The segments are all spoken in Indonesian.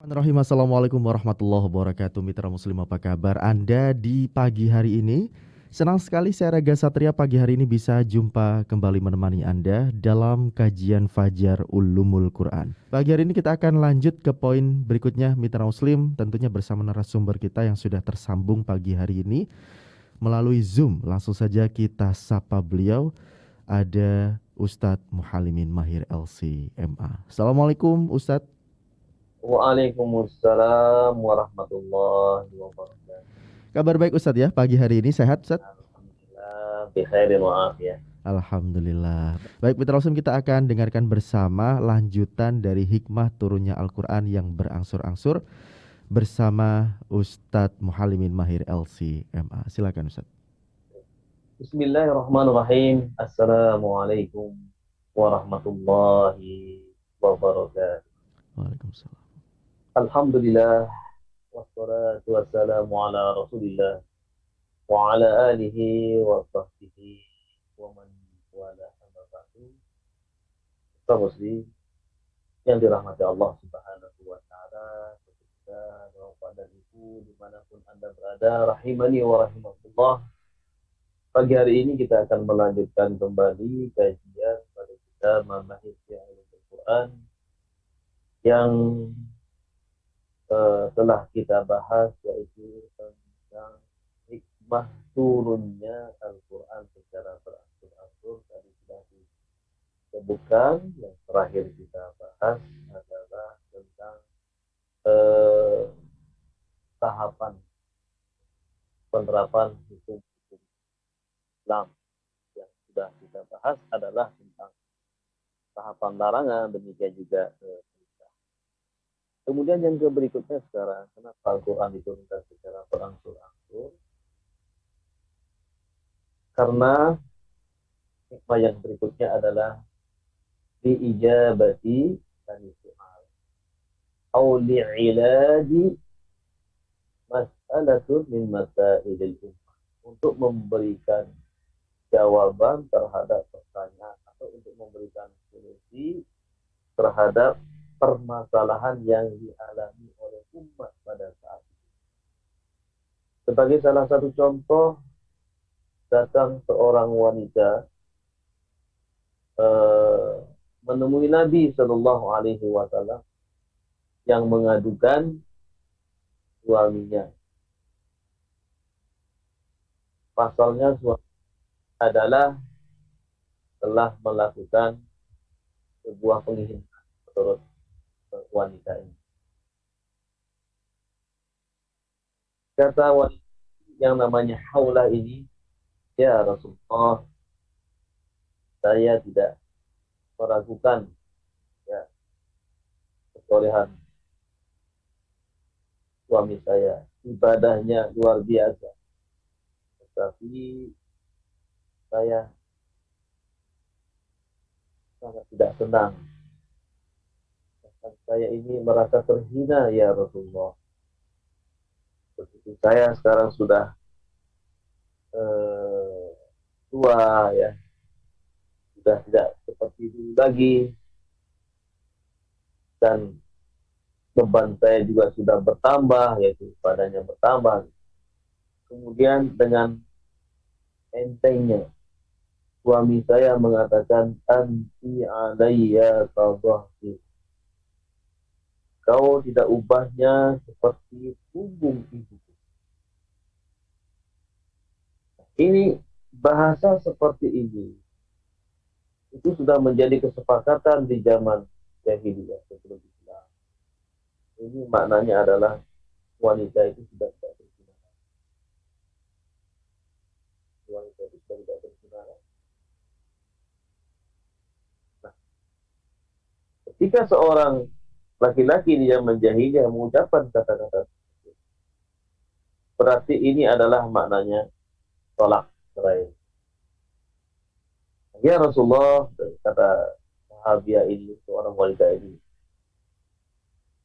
Bismillahirrahmanirrahim. Assalamualaikum warahmatullahi wabarakatuh. Mitra Muslim, apa kabar Anda di pagi hari ini? Senang sekali saya Raga Satria pagi hari ini bisa jumpa kembali menemani Anda dalam kajian Fajar Ulumul Quran. Pagi hari ini kita akan lanjut ke poin berikutnya, Mitra Muslim, tentunya bersama narasumber kita yang sudah tersambung pagi hari ini melalui Zoom. Langsung saja kita sapa beliau. Ada Ustadz Muhalimin Mahir LC MA. Assalamualaikum Ustadz. Waalaikumsalam warahmatullahi wabarakatuh. Kabar baik Ustadz ya, pagi hari ini sehat Ustadz? Alhamdulillah, bi khairin wa afiyah. Alhamdulillah. Baik Mitra Muslim, kita akan dengarkan bersama lanjutan dari hikmah turunnya Al-Quran yang berangsur-angsur bersama Ustadz Muhalimin Mahir LC MA. Silakan Ustadz. Bismillahirrahmanirrahim. Assalamualaikum warahmatullahi wabarakatuh. Waalaikumsalam. Alhamdulillah, wassalatu wassalamu ala rasulillah wa ala alihi wa sahbihi wa man wala amma ba'du. Kaum muslim yang dirahmati Allah Subhanahu wa taala, ketika dalam keadaan itu dimanapun Anda berada, rahimani wa rahimakumullah. Pagi hari ini kita akan melanjutkan kembali kajian pada kitab Manhaj Al-Quran yang telah kita bahas, yaitu tentang hikmah turunnya Al-Quran secara berangsur-angsur. Tadi sudah disebutkan, yang terakhir kita bahas adalah tentang tahapan penerapan hukum-hukum Islam. Yang sudah kita bahas adalah tentang tahapan larangan, demikian juga perintah. Kemudian yang berikutnya sekarang, kenapa Al-Quran diturunkan secara berangsur-angsur? Karena hikmah yang berikutnya adalah liijabati tani soal au li'iladi mas'alatun min masailil ummah, untuk memberikan jawaban terhadap pertanyaan atau untuk memberikan solusi terhadap permasalahan yang dialami oleh umat pada saat itu. Sebagai salah satu contoh, datang seorang wanita menemui Nabi Shallallahu Alaihi Wasallam yang mengadukan suaminya. Pasalnya suami adalah telah melakukan sebuah penghinaan menurut wanita ini. Kata wanita yang namanya Haulah ini, ya Rasulullah, saya tidak meragukan ya kesolehan suami saya, ibadahnya luar biasa, tetapi saya sangat tidak senang. Saya ini merasa terhina ya Rasulullah. Begitu saya sekarang sudah tua ya, sudah tidak seperti dulu lagi, dan beban saya juga sudah bertambah, yaitu badannya bertambah. Kemudian dengan entengnya suami saya mengatakan, anti alayya kadhahri, kau tidak ubahnya seperti punggung ibuku. Ini bahasa seperti ini itu sudah menjadi kesepakatan di zaman jahiliyah sebelum Islam. Ini maknanya adalah wanita itu sudah tidak berzina. Wanita itu sudah tidak berzina. Nah, ketika seorang laki-laki di zaman jahiliyah mengucapkan kata-kata tersebut, berarti ini adalah maknanya tolak cerai. Ya Rasulullah, kata sahabiah ini, seorang wanita ini,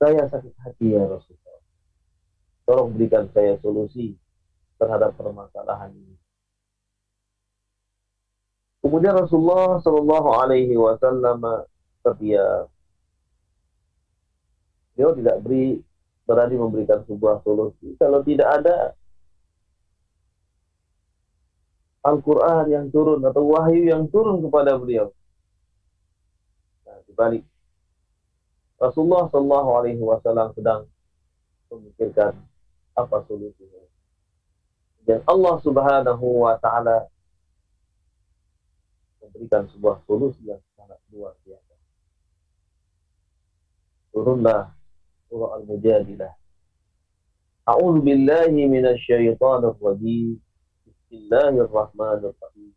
saya sakit hati ya Rasulullah, tolong berikan saya solusi terhadap permasalahan ini. Kemudian Rasulullah Shallallahu Alaihi Wasallam terdiam. Beliau tidak beri berani memberikan sebuah solusi kalau tidak ada Al-Quran yang turun atau wahyu yang turun kepada beliau. Nah, dibalik Rasulullah Shallallahu Alaihi Wasallam sedang memikirkan apa solusinya. Dan Allah Subhanahu Wa Taala memberikan sebuah solusi yang sangat luar biasa. Turunlah surah Al-Mujadilah. A'udzu billahi minasyaitonir rajim. Bismillahirrahmanirrahim.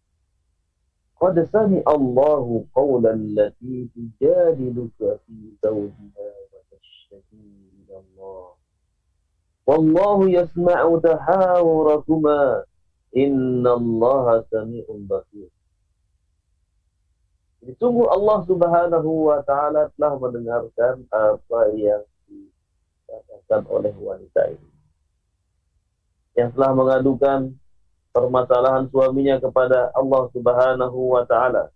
Qad sami'a Allahu qawlan allati tujadiluka fi zawjiha wa tashtaki ila Allah. Wallahu yasma'u tahawurakuma. Innallaha sami'un basir. Jadi sungguh Allah Subhanahu wa taala telah mendengarkan apa yang dikatakan oleh wanita ini, yang telah mengadukan permasalahan suaminya kepada Allah Subhanahu wa taala.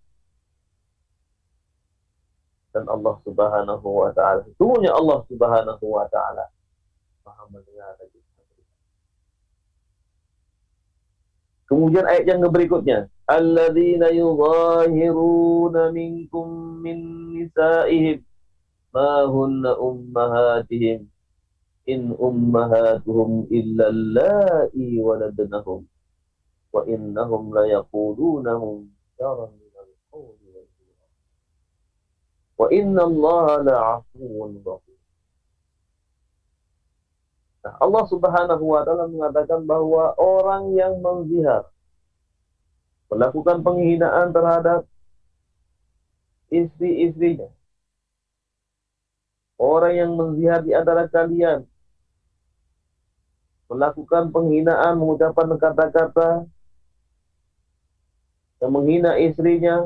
Dan Allah Subhanahu wa taala, sesungguhnya Allah Subhanahu wa taala Maha mendengar lagi. Kemudian ayat yang berikutnya, alladzina yuzahiruna minkum min nisa'ihim ma hunna ummahatihim in ummahatuhum illa allai waladnahum wa innahum la yaquluna munkaran minal qawli wal zina wa innallaha la'afuwun ghafur. Nah, Allah Subhanahu wa taala mengatakan bahwa orang yang menzihar, melakukan penghinaan terhadap istri-istrinya, orang yang menzihar di antara kalian, melakukan penghinaan, mengucapkan kata-kata yang menghina istrinya,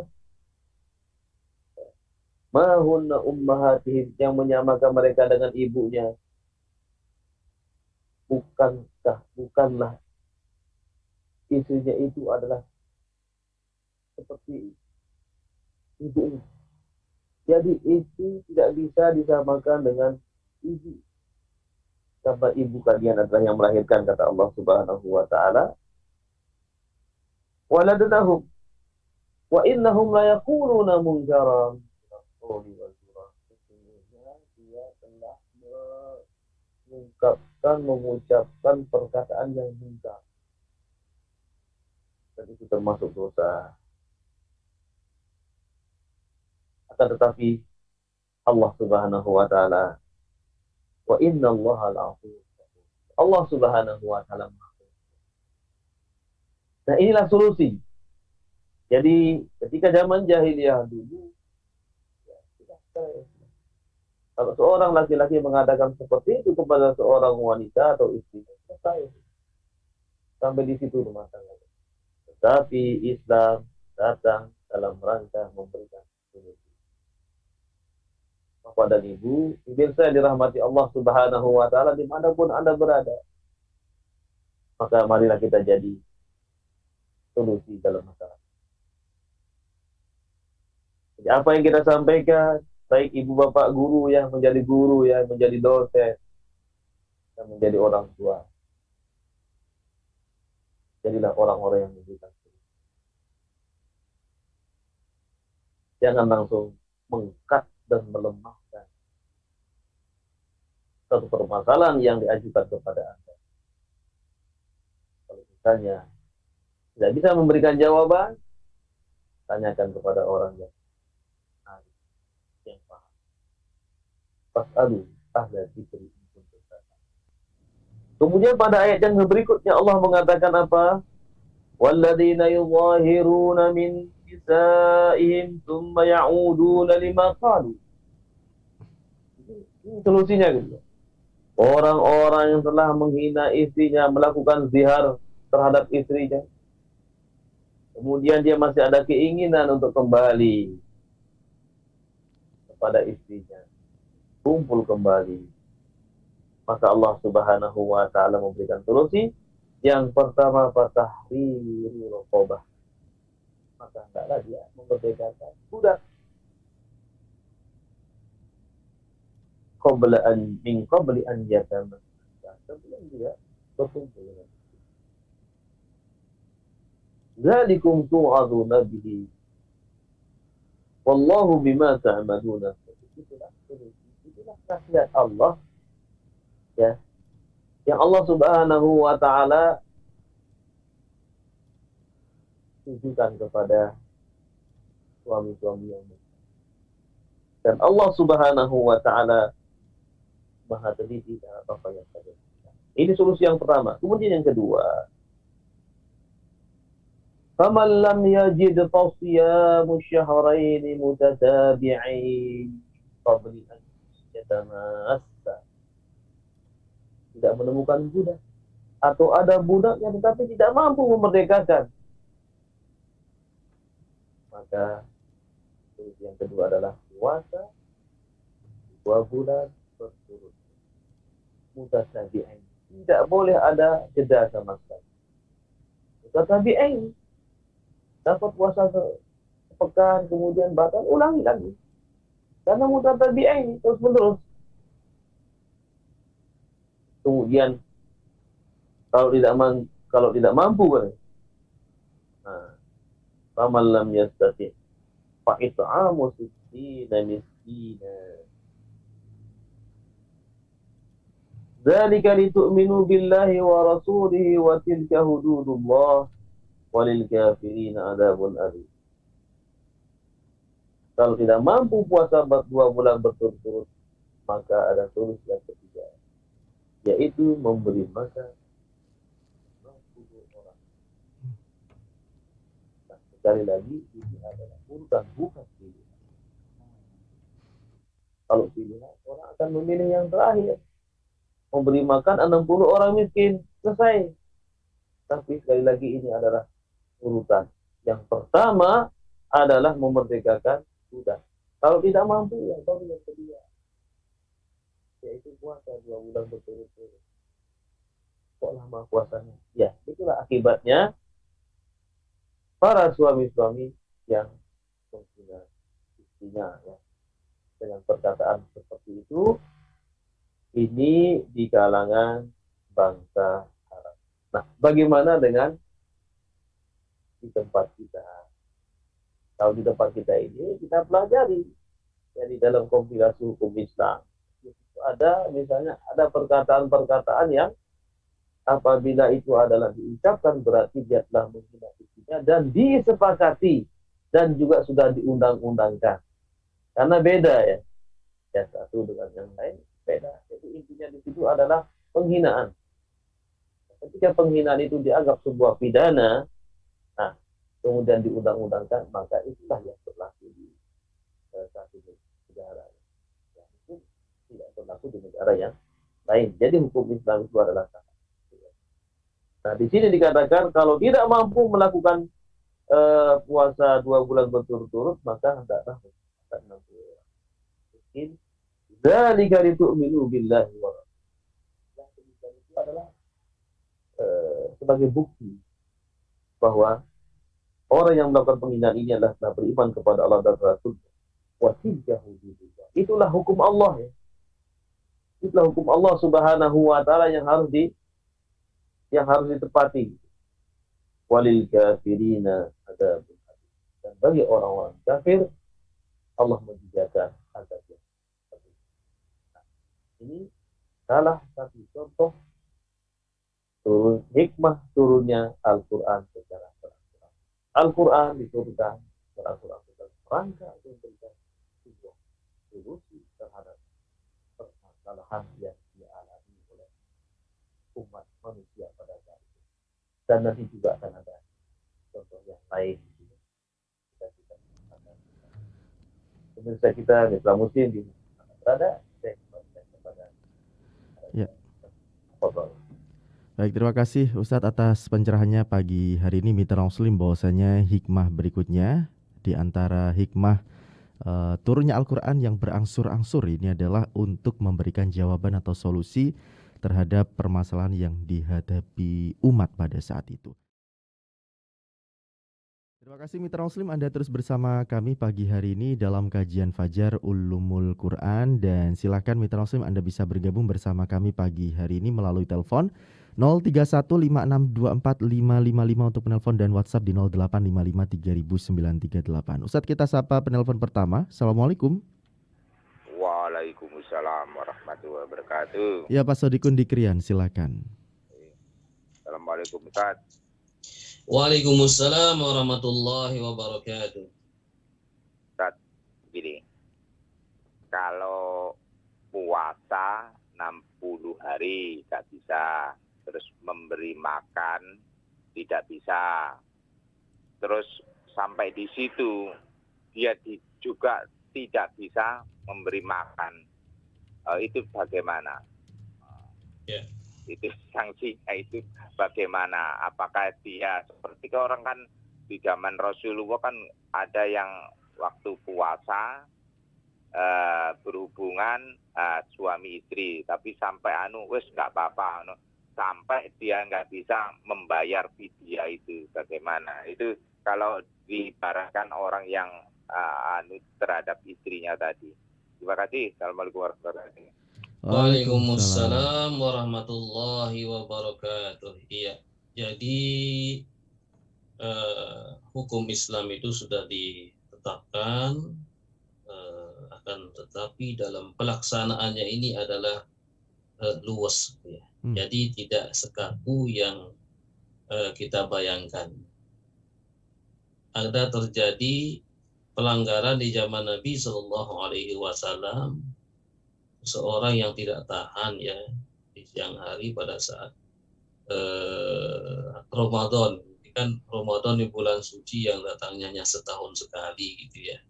ma hunna ummahatihim, yang menyamakan mereka dengan ibunya, bukanlah istrinya itu adalah seperti ibunya. Jadi itu tidak bisa disamakan dengan ibu. Karena ibu kalian adalah yang melahirkan, kata Allah Subhanahu wa taala. Waladnahum wa innahum la yaquluna munkaran. Sesungguhnya dia telah mengucapkan perkataan yang munkar. Dan itu termasuk dosa. Akan tetapi Allah Subhanahu wa taala, wa innallaha la'afuwwun ghafur. Allah Subhanahu wa taala. Nah, inilah solusi. Jadi ketika zaman jahiliyah dulu, ya, kalau seorang laki-laki mengadakan seperti itu kepada seorang wanita atau istri, selesai. Sampai di situ rumah tangga. Tetapi Islam datang dalam rangka memberikan solusi. Bapak dan Ibu, pemirsa yang dirahmati Allah Subhanahu wa taala dimanapun Anda berada, maka marilah kita jadi solusi dalam masalah. Jadi apa yang kita sampaikan, baik ibu bapak guru yang menjadi guru, yang menjadi dosen, yang menjadi orang tua, jadilah orang-orang yang memberikan solusi. Jangan langsung mengkat dan melemahkan satu permasalahan yang diajukan kepada Anda. Kalau misalnya tidak bisa memberikan jawaban, tanyakan kepada orang yang paham. Fas'alu ahla dzikri in kuntum la ta'lamun. Kemudian pada ayat yang berikutnya Allah mengatakan apa? Walladzina yuzahiruna min nisa'ihim tsumma ya'uduna lima qalu. Ini solusinya gitu. Orang-orang yang telah menghina istrinya, melakukan zihar terhadap istrinya, kemudian dia masih ada keinginan untuk kembali kepada istrinya, kumpul kembali, maka Allah Subhanahu wa taala memberikan solusi. Yang pertama, fatahriru raqabah, maka hendaklah dia memerdekakan budak. min qabli an yatamassa, sebelum dia berkumpul dengan dzalikum tu'adzuna bihi wallahu bima ta'maluna. Itulah khasiat Allah, ya, yang Allah Subhanahu wa taala tujukan kepada suami-suami yang muda. Dan Allah Subhanahu wa taala Maha teliti dalam apa yang terjadi. Ini solusi yang pertama. Kemudian yang kedua, faman lam yajid fasiyamu syahrayn mutatabi'ain qabli an yatamassa. Tidak menemukan budak, atau ada budaknya tetapi tidak mampu memerdekakan, maka yang kedua adalah puasa 2 bulan berturut-turut mutatabi'ain. Tidak boleh ada jeda sama sekali. Mutatabi'ain, dapat puasa sepekan kemudian batal, ulangi lagi. Karena mutatabi'ain terus menerus. Kemudian kalau tidak mampu, nah, faman lam yastati' fa it'amu sittina miskina. Dzalika litu'minu billahi wa rasulihi wa tilka hududullah walil kafirina adzabun alim. Kalau tidak mampu puasa 2 bulan berturut-turut, maka ada solusi yang ketiga, yaitu memberi makan 60 orang. Nah, sekali lagi, ini adalah urutan, bukan pilihan. Kalau pilihan, orang akan memilih yang terakhir, memberi makan 60 orang miskin, selesai. Tapi sekali lagi ini adalah urutan. Yang pertama adalah memerdekakan budak. Kalau tidak mampu, yang kedua, yaitu puasa 2 bulan berturut-turut. Kok lama puasanya? Ya, itulah akibatnya para suami-suami yang menghina istrinya, ya, dengan perkataan seperti itu. Ini di kalangan bangsa Arab. Nah, bagaimana dengan di tempat kita? Kalau di tempat kita ini, kita pelajari, jadi dalam kompilasi hukum Islam ada misalnya ada perkataan-perkataan yang apabila itu adalah diucapkan berarti dia telah menghina istrinya dan disepakati dan juga sudah diundang-undangkan. Karena beda, ya, satu dengan yang lain beda. Jadi intinya di situ adalah penghinaan. Ketika penghinaan itu dianggap sebuah pidana, nah, kemudian diundang-undangkan, maka itulah yang berlaku di satu negara. Ya, itu tidak berlaku di negara yang lain. Jadi hukum Islam itu adalah sama. Nah, di sini dikatakan kalau tidak mampu melakukan puasa 2 bulan berturut-turut, maka hendaklah melakukan 60 orang miskin. Dzalika litu'minu billahi wa rasulihi. Itu adalah sebagai bukti bahwa orang yang melakukan penghinaan ini adalah beriman kepada Allah dan Rasul. Wa tilka hududullah. Itulah hukum Allah, ya. Itulah hukum Allah Subhanahu wa taala yang harus ditepati. Walil kafirina adzabun alim. Dan bagi orang-orang kafir, Allah menyediakan azab yang pedih. Ini salah satu contoh hikmah turunnya Al-Quran secara beraturan. Al-Quran diturunkan beraturan dalam rangka untuk memberikan sebuah solusi terhadap permasalahan yang dialami oleh umat manusia pada saat itu. Dan nanti juga akan ada contoh yang lain. Pemirsa kita, mitra muslim di mana berada, saya kembalikan kepada Ya. Baik, terima kasih Ustadz atas pencerahannya pagi hari ini. Mitra muslim, bahwasanya hikmah berikutnya di antara hikmah turunnya Al-Quran yang berangsur-angsur ini adalah untuk memberikan jawaban atau solusi terhadap permasalahan yang dihadapi umat pada saat itu. Terima kasih Mitra Muslim, Anda terus bersama kami pagi hari ini dalam kajian Fajar Ulumul Quran, dan silakan Mitra Muslim Anda bisa bergabung bersama kami pagi hari ini melalui telepon 0315624555 untuk penelpon dan WhatsApp di 0855300938. Ustadz, kita sapa penelpon pertama. Assalamualaikum. Waalaikumsalam warahmatullahi wabarakatuh. Ya, Pak Sodikun di Krian, silakan. Assalamualaikum Ustaz. Waalaikumsalam warahmatullahi wabarakatuh. Ustaz, gini, kalau puasa 60 hari tak bisa, terus memberi makan tidak bisa, terus sampai di situ dia juga tidak bisa memberi makan, itu bagaimana? Ya. Itu sanksinya itu bagaimana? Apakah dia seperti orang kan di zaman Rasulullah kan ada yang waktu puasa berhubungan suami istri, tapi sampai wes nggak apa-apa, sampai dia nggak bisa membayar fidyah, itu bagaimana? Itu kalau diibaratkan orang yang terhadap istrinya tadi. Terima kasih. Assalamualaikum warahmatullahi wabarakatuh. Waalaikumsalam warahmatullahi wabarakatuh. Iya, jadi hukum Islam itu sudah ditetapkan, akan tetapi dalam pelaksanaannya ini adalah luas, ya. Jadi tidak sekaku yang kita bayangkan. Ada terjadi pelanggaran di zaman Nabi SAW. Seorang yang tidak tahan ya di siang hari pada saat Ramadan. Ini kan Ramadan di bulan suci yang datangnya hanya setahun sekali gitu ya.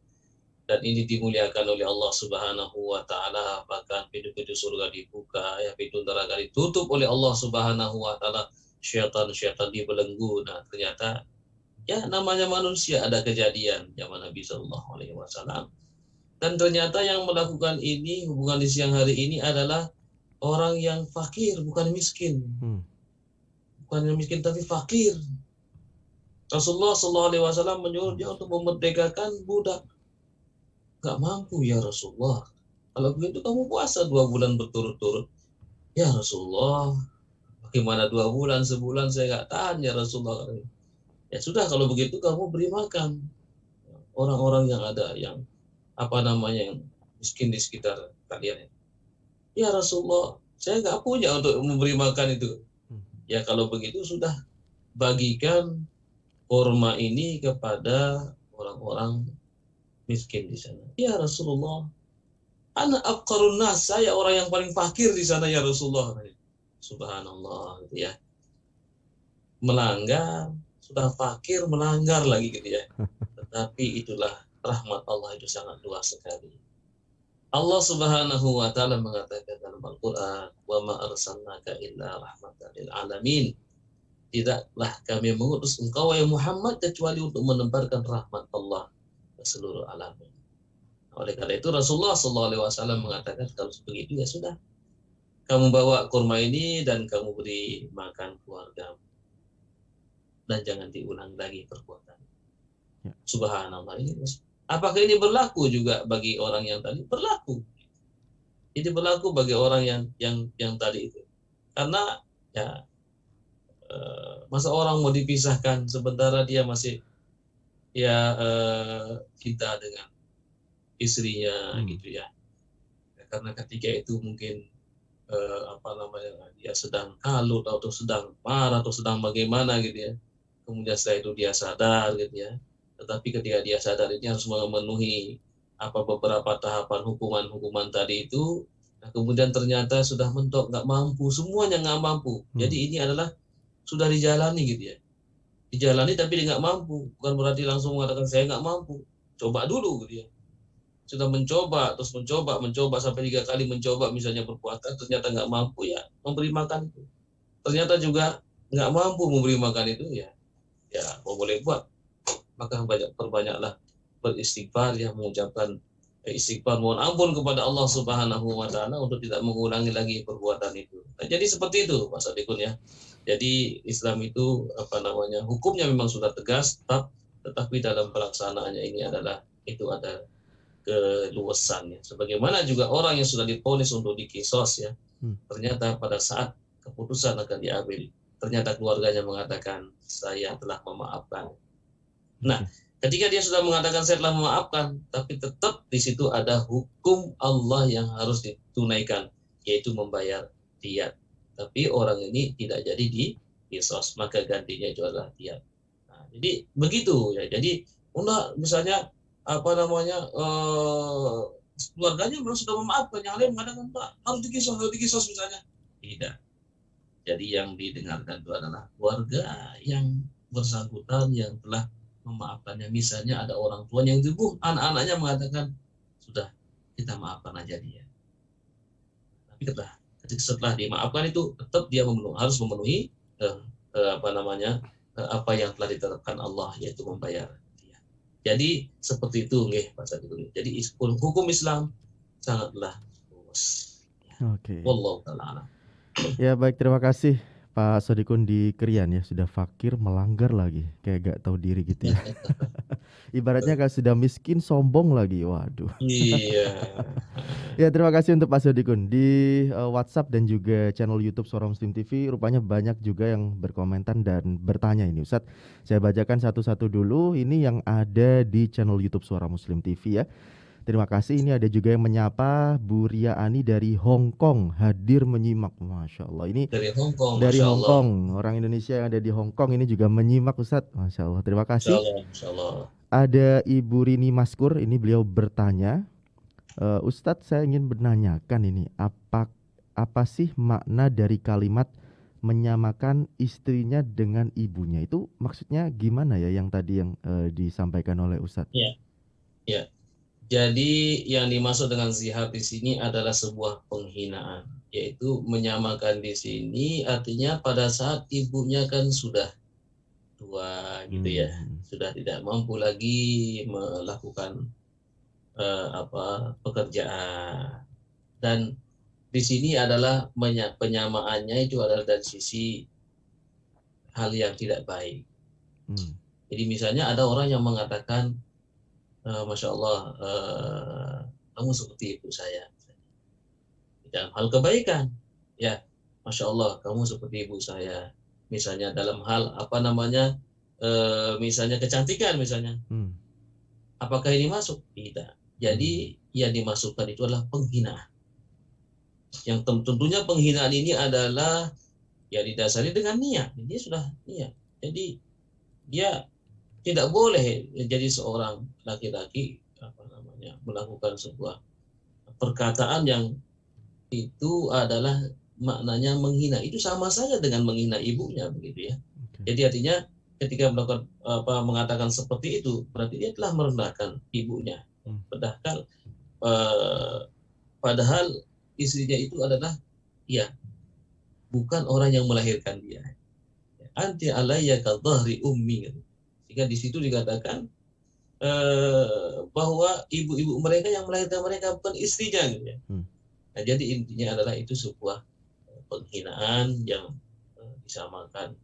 Dan ini dimuliakan oleh Allah Subhanahu wa taala, bahkan pintu-pintu surga dibuka, ya, pintu neraka ditutup oleh Allah Subhanahu wa taala, syaitan-syaitan dibelenggu. Nah, ternyata ya namanya manusia, ada kejadian zaman Nabi sallallahu alaihi wasallam. Dan ternyata yang melakukan ini, hubungan di siang hari ini adalah orang yang fakir, bukan miskin. Bukan yang miskin, tapi fakir. Rasulullah SAW menyuruh dia untuk memerdekakan budak. Gak mampu ya Rasulullah. Kalau begitu kamu puasa 2 bulan berturut-turut. Ya Rasulullah, bagaimana 2 bulan, sebulan saya gak tahan ya Rasulullah. Ya sudah, kalau begitu kamu beri makan orang-orang yang ada, yang yang miskin di sekitar kalian. Ya Rasulullah, saya nggak punya untuk memberi makan itu. Ya kalau begitu sudah, bagikan kurma ini kepada orang-orang miskin di sana. Ya Rasulullah, ana afqarun nas, saya orang yang paling fakir di sana ya Rasulullah. Subhanallah, gitu ya. Melanggar, sudah fakir melanggar lagi gitu ya. Tetapi itulah rahmat Allah, itu sangat luas sekali. Allah Subhanahu wa taala mengatakan dalam Al-Qur'an, "Wa ma arsalnaka illa rahmatan lil alamin." Tidaklah kami mengutus engkau ya Muhammad kecuali untuk menebarkan rahmat Allah ke seluruh alam. Oleh karena itu Rasulullah SAW mengatakan, kalau begitu ya sudah, kamu bawa kurma ini dan kamu beri makan keluarga, dan jangan diulang lagi perbuatan. Ya. Subhanallah, ini apakah ini berlaku juga bagi orang yang tadi? Berlaku. Ini berlaku bagi orang yang tadi itu. Karena ya masa orang mau dipisahkan sementara dia masih cinta dengan istrinya gitu ya. Karena ketika itu mungkin dia sedang kalut atau sedang marah atau sedang bagaimana gitu ya. Kemudian setelah itu dia sadar gitu ya. Tetapi ketika dia sadar ini harus memenuhi beberapa tahapan hukuman tadi itu, nah kemudian ternyata sudah mentok, nggak mampu, semuanya nggak mampu. Jadi ini adalah sudah dijalani gitu ya, dijalani tapi dia nggak mampu, bukan berarti langsung mengatakan saya nggak mampu, coba dulu gitu ya. Sudah mencoba, terus mencoba sampai 3 kali mencoba misalnya berpuasa, ternyata nggak mampu ya memberi makan itu. Ternyata juga nggak mampu memberi makan itu ya mau boleh buat. Maka perbanyaklah beristighfar, ya, mengucapkan istighfar, mohon ampun kepada Allah Subhanahu wa taala untuk tidak mengulangi lagi perbuatan itu. Nah, jadi seperti itu Mas Adikun ya. Jadi Islam itu hukumnya memang sudah tegas, tetap, tetapi dalam pelaksanaannya ini itu ada keluasan ya. Sebagaimana juga orang yang sudah diponis untuk dikisos ya, ternyata pada saat keputusan akan diambil, ternyata keluarganya mengatakan saya telah memaafkan. Nah, ketika dia sudah mengatakan saya telah memaafkan, tapi tetap di situ ada hukum Allah yang harus ditunaikan, yaitu membayar diat. Tapi orang ini tidak jadi dikisos, maka gantinya itu adalah diat. Nah, jadi begitu ya. Jadi misalnya keluarganya memang sudah memaafkan, yang lain mengatakan Pak harus dikisos misalnya. Tidak. Jadi yang didengarkan itu adalah keluarga yang bersangkutan yang telah memaafkannya. Misalnya ada orang tua yang dibunuh, anak-anaknya mengatakan sudah kita maafkan aja dia. Tapi setelah dimaafkan itu tetap dia harus memenuhi apa yang telah ditetapkan Allah, yaitu membayar dia. Jadi seperti itu nggih Pak Sadikun. Jadi hukum Islam sangatlah luas. Oke. Wallahu ta'ala. Ya baik, terima kasih Pak Sodikun di Krian ya, sudah fakir melanggar lagi, kayak gak tahu diri gitu ya. Ibaratnya kalau sudah miskin sombong lagi, waduh. Iya. Ya terima kasih untuk Pak Sodikun di WhatsApp dan juga channel YouTube Suara Muslim TV. Rupanya banyak juga yang berkomentar dan bertanya ini Ustadz. Saya bacakan satu-satu dulu. Ini yang ada di channel YouTube Suara Muslim TV ya. Terima kasih. Ini ada juga yang menyapa Bu Ria Ani dari Hong Kong, hadir menyimak. Masya Allah. Ini dari Hong Kong. Dari Hong Kong. Orang Indonesia yang ada di Hong Kong ini juga menyimak Ustadz. Masya Allah. Terima kasih. Masya Allah. Ada Ibu Rini Maskur. Ini beliau bertanya, Ustadz saya ingin menanyakan ini, apa sih makna dari kalimat menyamakan istrinya dengan ibunya? Itu maksudnya gimana ya yang tadi yang disampaikan oleh Ustadz? Ya. Jadi yang dimaksud dengan zihar di sini adalah sebuah penghinaan, yaitu menyamakan di sini artinya pada saat ibunya kan sudah tua gitu ya, sudah tidak mampu lagi melakukan pekerjaan, dan di sini adalah penyamaannya itu adalah dari sisi hal yang tidak baik. Jadi misalnya ada orang yang mengatakan Masya Allah, kamu seperti ibu saya. Dalam hal kebaikan, ya, Masya Allah, kamu seperti ibu saya. Misalnya dalam hal misalnya kecantikan misalnya. Apakah ini masuk? Tidak. Jadi yang dimasukkan itu adalah penghinaan. Yang tentunya penghinaan ini adalah ya didasari dengan niat. Dia sudah niat. Jadi dia tidak boleh jadi seorang laki-laki melakukan sebuah perkataan yang itu adalah maknanya menghina. Itu sama saja dengan menghina ibunya begitu ya. Jadi artinya ketika mengatakan seperti itu berarti dia telah merendahkan ibunya. Padahal istrinya itu adalah bukan orang yang melahirkan dia. Anti alayya ka dhahri ummi. Jika di situ dikatakan bahwa ibu-ibu mereka yang melahirkan mereka bukan istrinya gitu ya. Nah, jadi intinya adalah itu sebuah penghinaan yang disamakan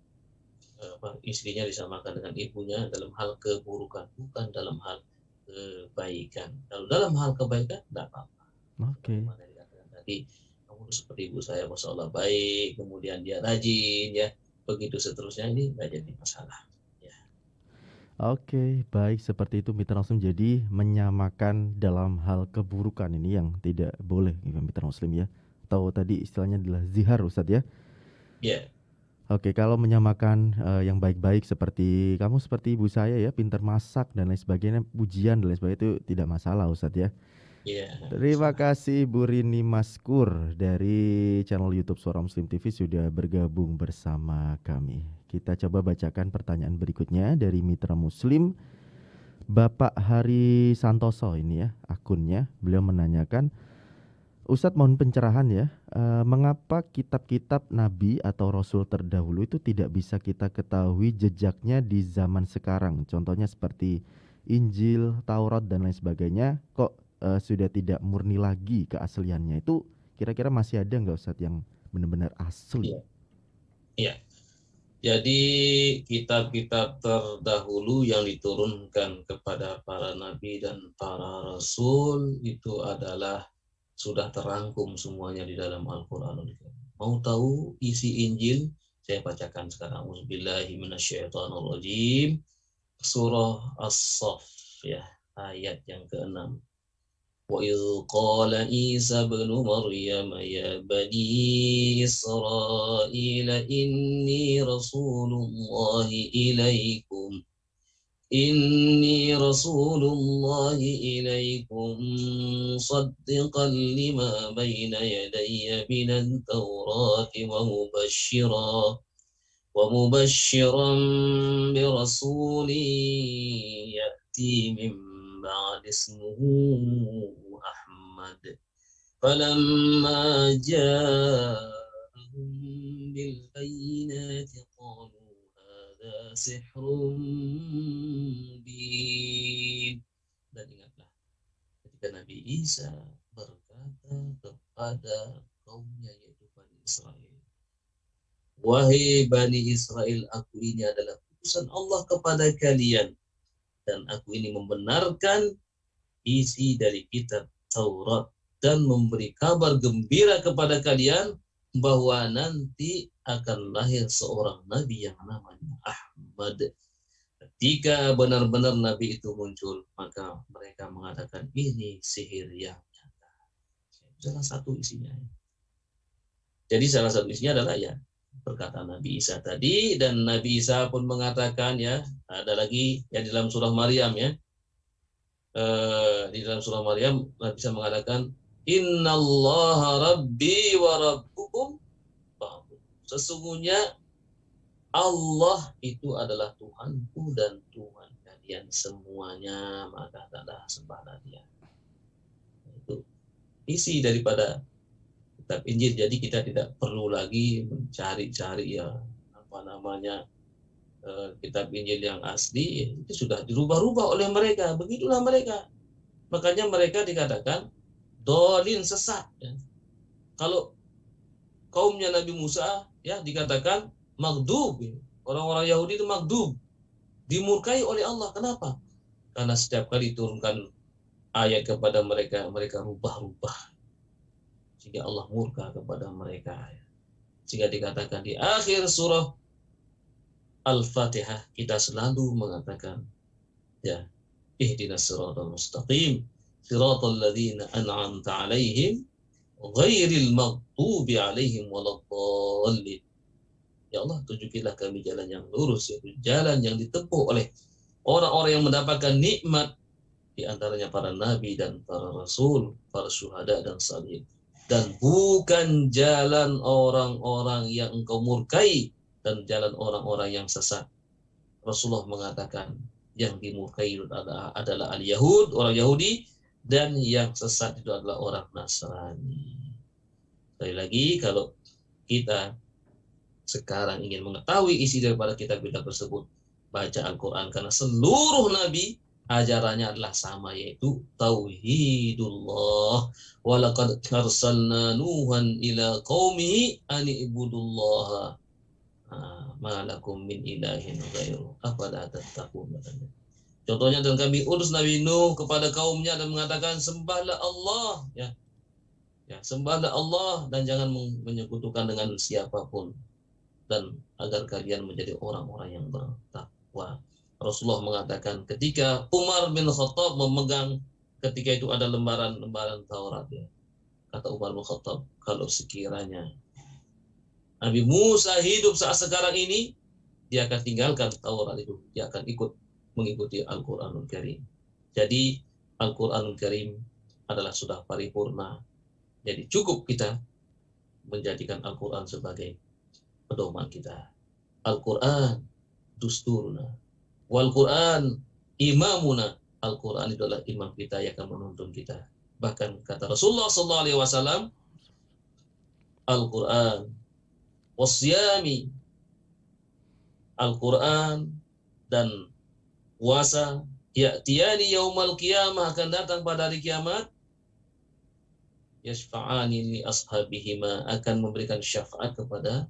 istrinya disamakan dengan ibunya dalam hal keburukan, bukan dalam hal kebaikan. Kalau dalam hal kebaikan tidak apa-apa. Oke. Tadi kamu seperti ibu saya, Masya Allah baik, kemudian dia rajin ya, begitu seterusnya, ini tidak jadi masalah. Oke, baik, seperti itu Mitra Muslim. Jadi menyamakan dalam hal keburukan ini yang tidak boleh Mitra Muslim ya. Atau tadi istilahnya adalah zihar Ustadz ya. Iya. Oke, kalau menyamakan yang baik-baik seperti kamu seperti ibu saya ya, pintar masak dan lain sebagainya, pujian dan lain sebagainya, itu tidak masalah Ustadz ya. Iya. Terima kasih Bu Rini Maskur dari channel YouTube Suara Muslim TV sudah bergabung bersama kami. Kita coba bacakan pertanyaan berikutnya dari Mitra Muslim Bapak Hari Santoso ini ya, akunnya. Beliau menanyakan, Ustadz mohon pencerahan ya, mengapa kitab-kitab Nabi atau Rasul terdahulu itu tidak bisa kita ketahui jejaknya di zaman sekarang? Contohnya seperti Injil, Taurat dan lain sebagainya, kok sudah tidak murni lagi keasliannya? Itu kira-kira masih ada nggak Ustadz yang benar-benar asli? Iya. Jadi kitab-kitab terdahulu yang diturunkan kepada para nabi dan para rasul itu adalah sudah terangkum semuanya di dalam Al-Qur'anul Karim. Mau tahu isi Injil? Saya bacakan sekarang. Auzubillahi minasyaitonirrajim. Surah As-Saff ya, ayat yang ke-6. وَإِذْ قَالَ عِيسَى ابْنُ مَرْيَمَ يَا بَنِي إِسْرَائِيلَ إِنِّي رَسُولُ اللَّهِ إِلَيْكُمْ مُصَدِّقًا لِمَا بَيْنَ يَدَيَّ مِنَ التَّوْرَاةِ ومبشرا برسول يأتي من بعد اسمه أحمد فلما جاءهم بالبينات قالوا هذا سحر مبين. Dan ingatlah ketika Nabi Isa berkata kepada kaumnya yaitu Bani Israel, wahai Bani Israel, aku ini adalah utusan Allah kepada kalian dan aku ini membenarkan isi dari kitab Taurat dan memberi kabar gembira kepada kalian bahwa nanti akan lahir seorang nabi yang namanya Ahmad. Ketika benar-benar nabi itu muncul, maka mereka mengatakan ini sihir yang nyata. Salah satu isinya. Jadi salah satu isinya adalah ya perkataan Nabi Isa tadi, dan Nabi Isa pun mengatakan ya, ada lagi ya di dalam surah Maryam ya, di dalam surah Maryam Nabi Isa mengatakan innallaha rabbi wa rabbukum, sesungguhnya Allah itu adalah Tuhanku dan Tuhan kalian semuanya, maka adalah sembahlah Dia. Itu isi daripada kitab Injil. Jadi kita tidak perlu lagi mencari-cari ya apa namanya kitab Injil yang asli, itu sudah dirubah-rubah oleh mereka. Begitulah mereka. Makanya mereka dikatakan dolin, sesat. Ya. Kalau kaumnya Nabi Musa ya dikatakan maghdub. Orang-orang Yahudi itu maghdub, dimurkai oleh Allah. Kenapa? Karena setiap kali turunkan ayat kepada mereka, mereka rubah-rubah. Sehingga Allah murka kepada mereka. Sehingga dikatakan di akhir surah Al-Fatihah kita selalu mengatakan ya, ihdinas siratal mustaqim siratal ladzina an'amta 'alaihim ghairil maghdubi 'alaihim waladdallin. Ya Allah, tunjukilah kami jalan yang lurus, yaitu jalan yang ditempuh oleh orang-orang yang mendapatkan nikmat, di antaranya para nabi dan para rasul, para syuhada dan salihin, dan bukan jalan orang-orang yang engkau murkai dan jalan orang-orang yang sesat. Rasulullah mengatakan yang dimurkai adalah al-Yahud, orang Yahudi, dan yang sesat itu adalah orang Nasrani. Sekali lagi, kalau kita sekarang ingin mengetahui isi daripada kitab-kitab tersebut, baca Al-Quran, karena seluruh nabi ajarannya adalah sama, yaitu tauhidullah. Walaqad arsalna nuhan ila qaumihi an ibudullaha ma lakum min ilahin ghairu afala tattaqun. Contohnya, dan kami utus Nabi Nuh kepada kaumnya dan mengatakan sembahlah Allah ya. Ya, sembahlah Allah dan jangan menyekutukan dengan siapapun, dan agar kalian menjadi orang-orang yang bertakwa. Rasulullah mengatakan ketika Umar bin Khattab memegang, ketika itu ada lembaran-lembaran Taurat ya. Kata Umar bin Khattab, kalau sekiranya Nabi Musa hidup saat sekarang ini, dia akan tinggalkan Taurat itu, dia akan mengikuti Al-Quranul Karim. Jadi Al-Quranul Karim adalah sudah paripurna. Jadi cukup kita menjadikan Al-Quran sebagai pedoman kita. Al-Quran dusturna, wal Quran imamuna. Al-Quran itu adalah imam kita yang akan menuntun kita. Bahkan kata Rasulullah SAW, Al-Quran wasyami, Al-Quran dan puasa, ya'tiyani yaumal qiyamah, akan datang pada hari kiamat, yashfa'ani li ashabihima, akan memberikan syafaat kepada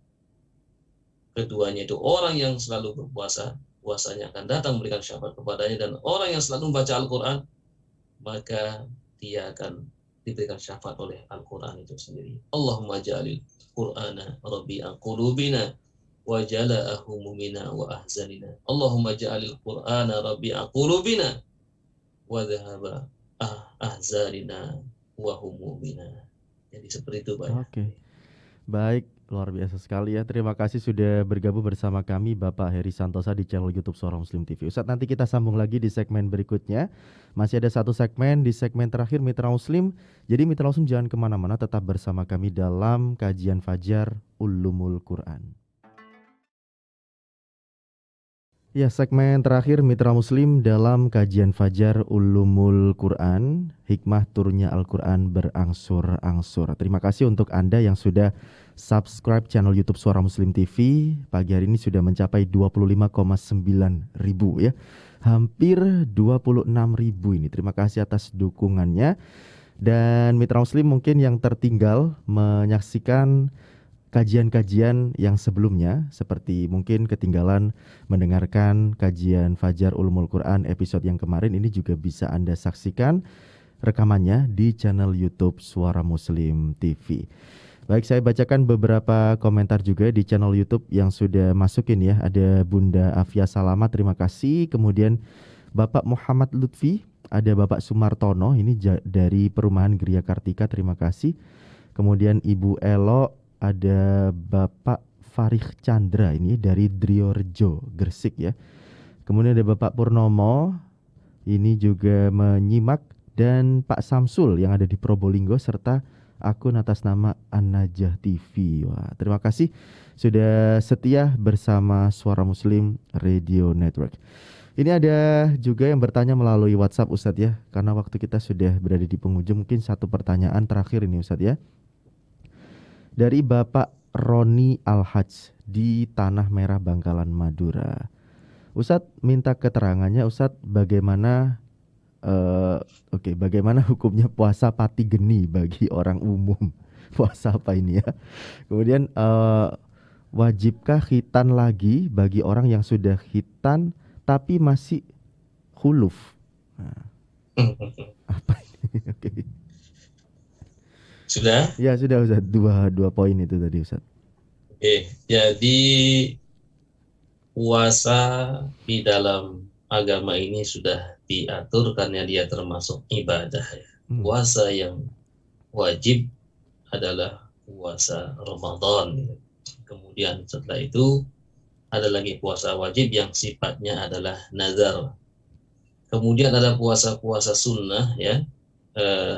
Keduanya itu orang yang selalu berpuasa, puasanya akan datang memberikan syafaat kepadanya, dan orang yang selalu membaca Al-Quran, maka dia akan diberikan syafaat oleh Al-Quran itu sendiri. Allahumma ja'alil Qur'ana rabi'a qulubina wa jala'a humumina wa ahzanina. Allahumma ja'alil Qur'ana rabi'a qulubina wa dhahaba ahzanina wa humumina. Jadi seperti itu, Pak. Oke. Baik, luar biasa sekali ya. Terima kasih sudah bergabung bersama kami Bapak Heri Santosa di channel YouTube Suara Muslim TV. Ustadz, nanti kita sambung lagi di segmen berikutnya. Masih ada satu segmen di segmen terakhir Mitra Muslim. Jadi Mitra Muslim jangan kemana-mana, tetap bersama kami dalam kajian Fajar Ulumul Quran. Ya, segmen terakhir Mitra Muslim dalam kajian Fajar Ulumul Quran, hikmah turunnya Al-Quran berangsur-angsur. Terima kasih untuk Anda yang sudah subscribe channel YouTube Suara Muslim TV. Pagi hari ini sudah mencapai 25,9 ribu ya. Hampir 26 ribu ini. Terima kasih atas dukungannya. Dan Mitra Muslim mungkin yang tertinggal menyaksikan kajian-kajian yang sebelumnya, seperti mungkin ketinggalan mendengarkan kajian Fajar Ulumul Quran episode yang kemarin, ini juga bisa Anda saksikan rekamannya di channel YouTube Suara Muslim TV. Baik, saya bacakan beberapa komentar juga di channel YouTube yang sudah masukin ya. Ada Bunda Afia Salamat, terima kasih. Kemudian Bapak Muhammad Lutfi, ada Bapak Sumartono, ini dari Perumahan Gria Kartika, terima kasih. Kemudian Ibu Elo, ada Bapak Farih Chandra, ini dari Driorejo, Gresik ya. Kemudian ada Bapak Purnomo, ini juga menyimak. Dan Pak Samsul yang ada di Probolinggo, serta akun atas nama An-Najah TV. Wah, terima kasih sudah setia bersama Suara Muslim Radio Network. Ini ada juga yang bertanya melalui WhatsApp Ustadz ya, karena waktu kita sudah berada di penghujung. Mungkin satu pertanyaan terakhir ini Ustadz ya. Dari Bapak Roni Al-Hajj di Tanah Merah Bangkalan Madura. Ustadz minta keterangannya Ustadz, bagaimana bagaimana hukumnya puasa pati geni bagi orang umum? Puasa apa ini ya? Kemudian wajibkah khitan lagi bagi orang yang sudah khitan tapi masih khuluf? Nah, apa ini? Oke. Sudah? Ya sudah Ustaz, dua poin itu tadi Ustaz. Oke, jadi puasa di dalam agama ini sudah diatur karena dia termasuk ibadah ya. Puasa yang wajib adalah puasa Ramadan. Kemudian setelah itu ada lagi puasa wajib yang sifatnya adalah nazar. Kemudian ada puasa-puasa sunnah ya.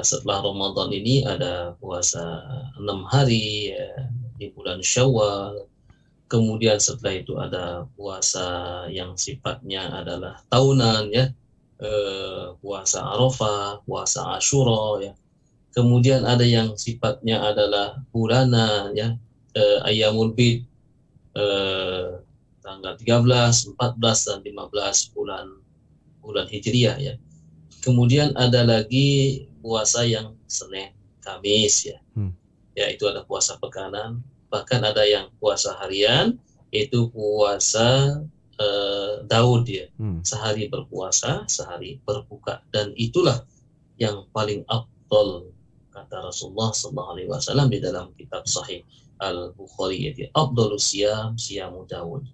Setelah Ramadan ini ada puasa 6 hari ya, di bulan Syawal. Kemudian setelah itu ada puasa yang sifatnya adalah tahunan ya, puasa Arafah, puasa Asyura ya. Kemudian ada yang sifatnya adalah bulanan ya, Ayyamul Bid, tanggal 13, 14 dan 15 bulan Hijriah ya. Kemudian ada lagi puasa yang Senin, Kamis ya. Ya, itu ada puasa pekanan. Bahkan ada yang puasa harian, itu puasa Daud ya. Sehari berpuasa, sehari berbuka. Dan itulah yang paling afdal, kata Rasulullah SAW di dalam kitab Sahih Al-Bukhari, yaitu afdalus siyam siyamu Daud.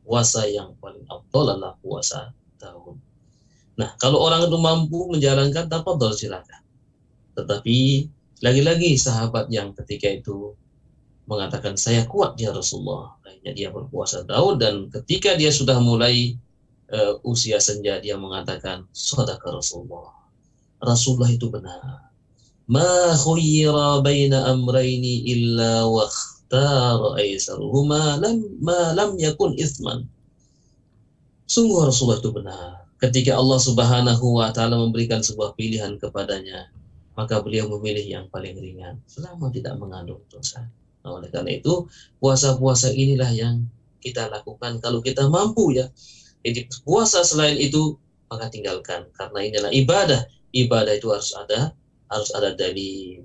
Puasa yang paling afdal adalah puasa Daud. Nah, kalau orang itu mampu menjalankan, tafadhol silakan. Tetapi lagi-lagi sahabat yang ketika itu mengatakan saya kuat ya Rasulullah, akhirnya dia berpuasa Daud, dan ketika dia sudah mulai usia senja, dia mengatakan shadaqa Rasulullah itu benar. Ma khuyyira baina amrayni illa wakhtara aisaruhuma lam yakun itsman. Sungguh Rasulullah itu benar. Ketika Allah Subhanahu wa taala memberikan sebuah pilihan kepadanya, maka beliau memilih yang paling ringan selama tidak mengandung dosa. Nah, oleh karena itu, puasa-puasa inilah yang kita lakukan kalau kita mampu ya. Jadi puasa selain itu maka tinggalkan, karena ini adalah ibadah. Ibadah itu harus ada dalil.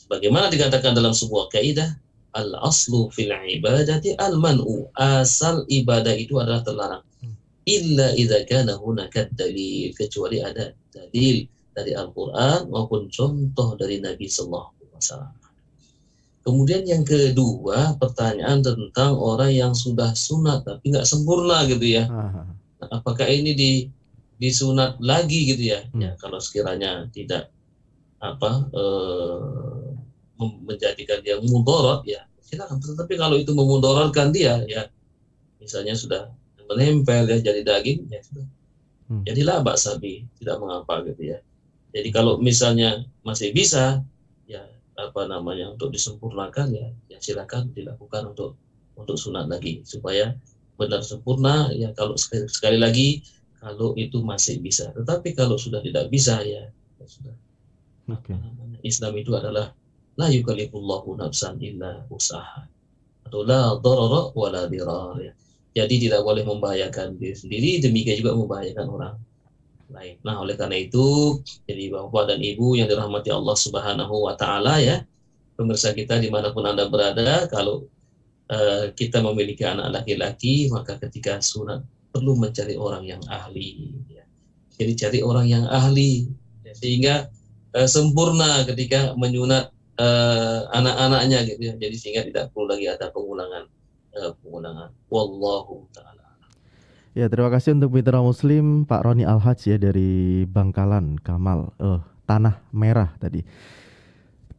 Sebagaimana dikatakan dalam sebuah kaidah, al-aslu fil ibadati al-man'u. Asal ibadah itu adalah terlarang. Illa idza kana hunaka dalil, kecuali ada dalil dari Al-Qur'an maupun contoh dari Nabi sallallahu alaihi wasallam. Kemudian yang kedua, pertanyaan tentang orang yang sudah sunat tapi nggak sempurna gitu ya. Apakah ini disunat lagi gitu ya? Ya, kalau sekiranya tidak menjadikan dia mudarat ya silakan. Tetapi kalau itu memudaratkan dia ya, misalnya sudah menempel ya jadi daging ya sudah. Jadilah baksabi, tidak mengapa gitu ya. Jadi kalau misalnya masih bisa ya untuk disempurnakan ya silakan dilakukan untuk sunat lagi supaya benar sempurna ya. Kalau sekali lagi kalau itu masih bisa, tetapi kalau sudah tidak bisa ya sudah. Islam itu adalah la yukallifullahu nafsan illa usaha atau la darara wala dirar ya. Jadi tidak boleh membahayakan diri sendiri, demikian juga membahayakan orang lain. Nah, oleh karena itu, jadi Bapak dan Ibu yang dirahmati Allah Subhanahu wa taala ya, pemirsa kita dimanapun Anda berada, kalau kita memiliki anak laki-laki, maka ketika sunat perlu mencari orang yang ahli ya. Jadi cari orang yang ahli ya, sehingga sempurna ketika menyunat anak-anaknya gitu ya. Jadi sehingga tidak perlu lagi ada pengulangan. Wallahu ta'ala. Ya, terima kasih untuk Mitra Muslim Pak Roni Al-Haj ya dari Bangkalan Kamal, Tanah Merah tadi.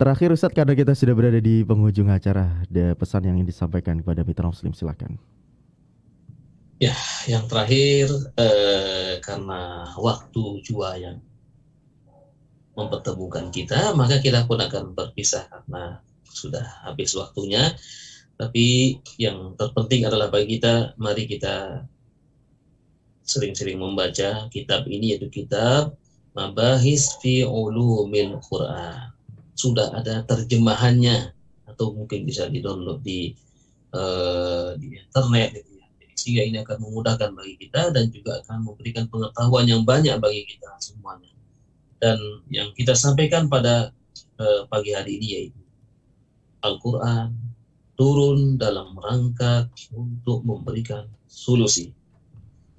Terakhir Ustadz, karena kita sudah berada di penghujung acara, ada pesan yang ingin disampaikan kepada Mitra Muslim, silakan. Ya, yang terakhir karena waktu jua yang mempertemukan kita, maka kita pun akan berpisah karena sudah habis waktunya. Tapi yang terpenting adalah bagi kita, mari kita sering-sering membaca kitab ini, yaitu kitab Mabahis fi Ulumil Quran. Sudah ada terjemahannya atau mungkin bisa di-download di internet gitu ya. Sehingga ini akan memudahkan bagi kita dan juga akan memberikan pengetahuan yang banyak bagi kita semuanya. Dan yang kita sampaikan pada pagi hari ini yaitu Al-Quran turun dalam rangka untuk memberikan solusi.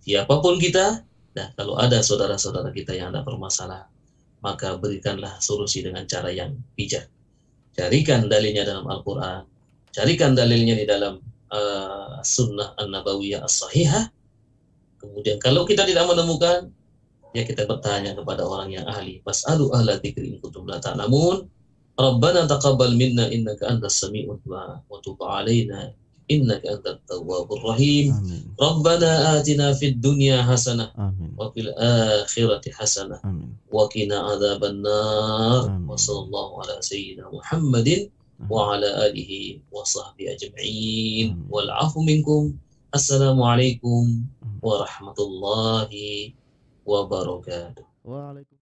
Siapapun kita, nah kalau ada saudara-saudara kita yang ada bermasalah, maka berikanlah solusi dengan cara yang bijak. Carikan dalilnya dalam Al-Quran, carikan dalilnya di dalam Sunnah An-Nabawiyah As-Sahihah. Kemudian kalau kita tidak menemukan, ya kita bertanya kepada orang yang ahli. Fas'alu ahla dzikri in kuntum la ta'lamun. Rabbana taqabbal minna innaka antas sami'ud du'a wa tub 'alaina innaka antat tawwabur rahim. Rabbana atina fid dunya hasanah wa fil akhirati hasanah wa qina adzabannar. Wa sallallahu ala sayyidina Muhammadin wa ala alihi wa sahbihi ajma'in. Wal 'afu minkum. Assalamualaikum warahmatullahi wabarakatuh. Waalaikumsalam.